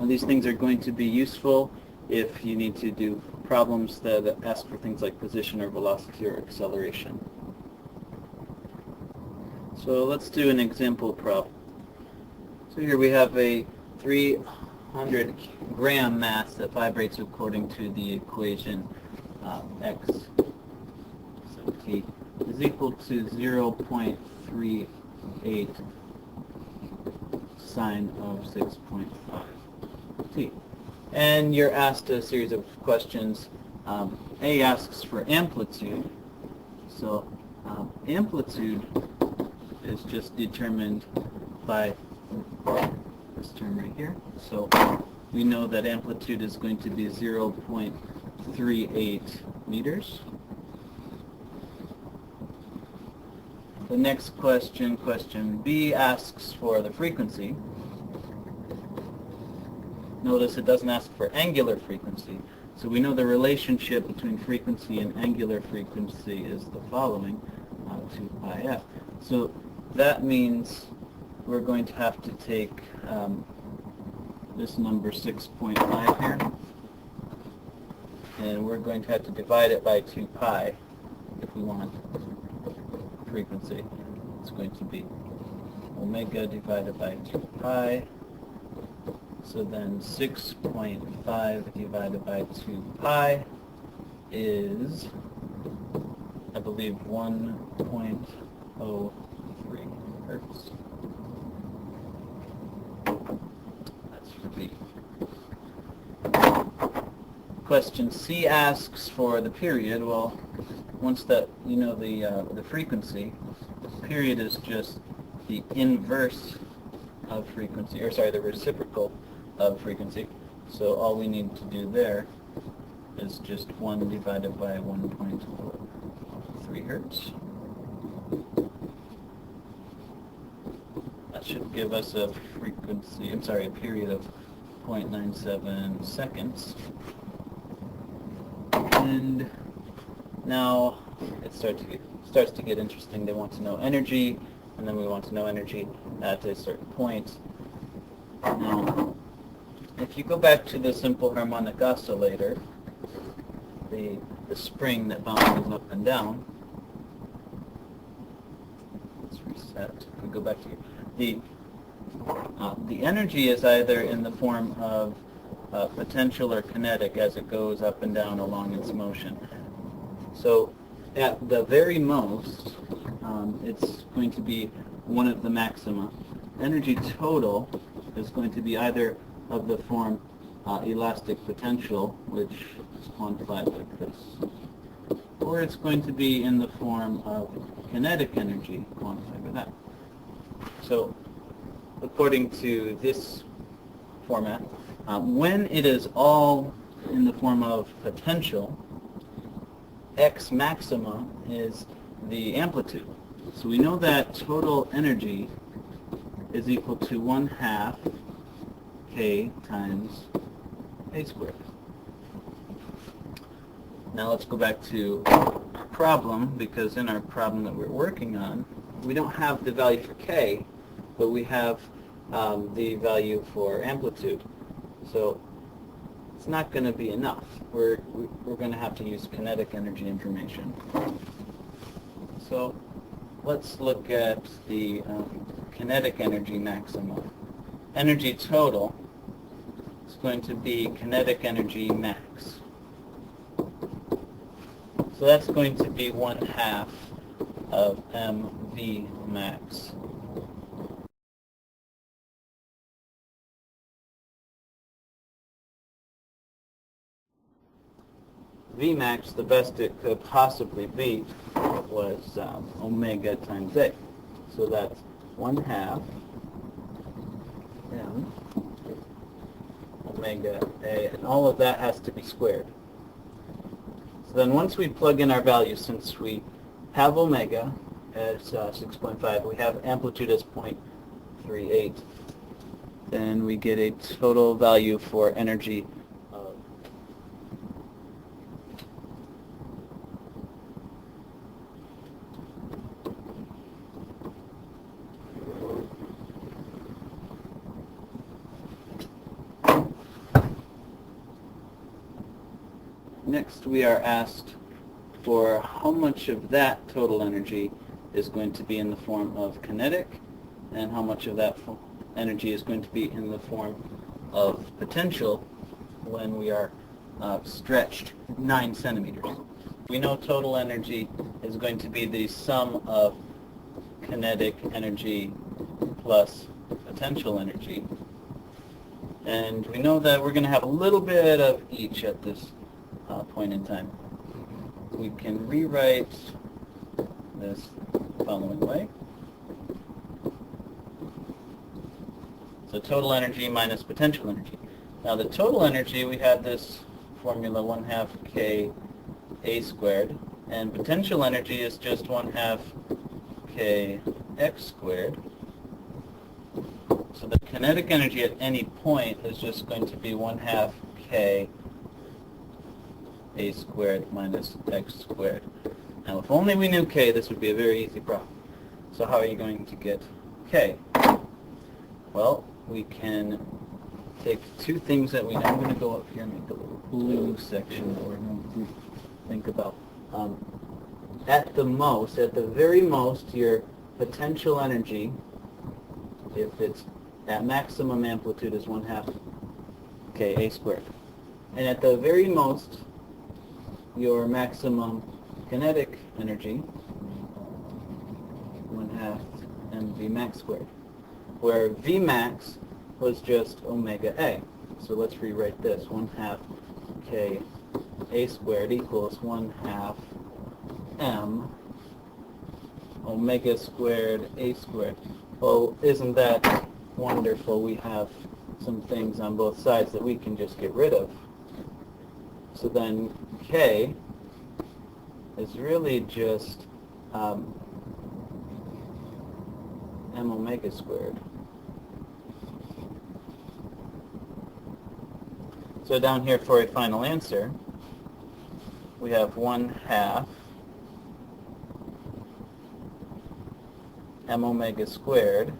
These things are going to be useful if you need to do problems that ask for things like position or velocity or acceleration. So let's do an example problem. So here we have a 300 gram mass that vibrates according to the equation x. So t is equal to 0.38 sine of 6.5 t. And you're asked a series of questions. A asks for amplitude. So amplitude is just determined by this term right here. So we know that amplitude is going to be 0.38 meters. The next question, question B, asks for the frequency. Notice it doesn't ask for angular frequency. So we know the relationship between frequency and angular frequency is the following, 2 pi f. So that means we're going to have to take this number 6.5 here, and we're going to have to divide it by 2 pi if we want frequency. It's going to be omega divided by 2 pi. So then 6.5 divided by 2 pi is, I believe, 1.03 hertz. That's for B. Question C asks for the period. Well, once that you know the frequency, period is just the inverse of frequency, or sorry, the reciprocal of frequency. So all we need to do there is just 1 divided by 1.3 hertz. That should give us a frequency, a period of 0.97 seconds. And now it starts to get interesting. They want to know energy, and then we want to know energy at a certain point. Now, if you go back to the simple harmonic oscillator, the spring that bounces up and down, let's reset. If we go back to the energy is either in the form of potential or kinetic as it goes up and down along its motion. So at the very most, it's going to be one of the maxima. Energy total is going to be either of the form elastic potential, which is quantified like this, or it's going to be in the form of kinetic energy, quantified by that. So according to this format, when it is all in the form of potential, x maxima is the amplitude. So we know that total energy is equal to 1/2 k times a squared. Now let's go back to our problem, because in our problem that we're working on, we don't have the value for k, but we have the value for amplitude. So it's not going to be enough. We're going to have to use kinetic energy information. So let's look at the kinetic energy maxima. Energy total is going to be kinetic energy max. So that's going to be 1/2 of mv max. Vmax, the best it could possibly be, was omega times a. So that's 1/2 m omega a, and all of that has to be squared. So then once we plug in our values, since we have omega as 6.5, we have amplitude as 0.38, then we get a total value for energy of Next we are asked for how much of that total energy is going to be in the form of kinetic and how much of that energy is going to be in the form of potential when we are stretched 9 centimeters. We know total energy is going to be the sum of kinetic energy plus potential energy. And we know that we're going to have a little bit of each at this point in time. We can rewrite this the following way. So total energy minus potential energy. Now the total energy, we had this formula 1/2 K A squared, and potential energy is just 1/2 K X squared. So the kinetic energy at any point is just going to be 1/2 K A squared minus X squared. Now if only we knew K, this would be a very easy problem. So how are you going to get K? Well, we can take two things that we know. I'm going to go up here and make a little blue section that we're going to think about. At the very most, your potential energy, if it's at maximum amplitude, is 1/2 K A squared. And at the very most, your maximum kinetic energy, 1/2 mv max squared, where Vmax was just omega A. So let's rewrite this. 1/2 K A squared equals 1/2 m omega squared A squared. Well, isn't that wonderful? We have some things on both sides that we can just get rid of. So then K is really just m omega squared. So down here for a final answer, we have 1/2 m omega squared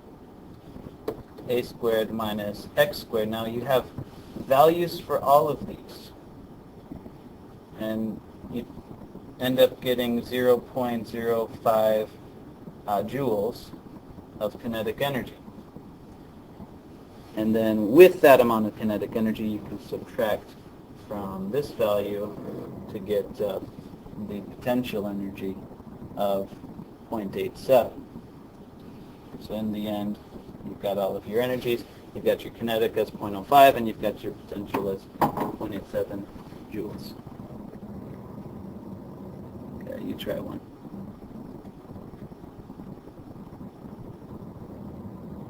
A squared minus X squared. Now you have values for all of these, and you end up getting 0.05 joules of kinetic energy. And then with that amount of kinetic energy, you can subtract from this value to get the potential energy of 0.87. So in the end, you've got all of your energies. You've got your kinetic as 0.05, and you've got your potential as 0.87 joules. Okay, you try one.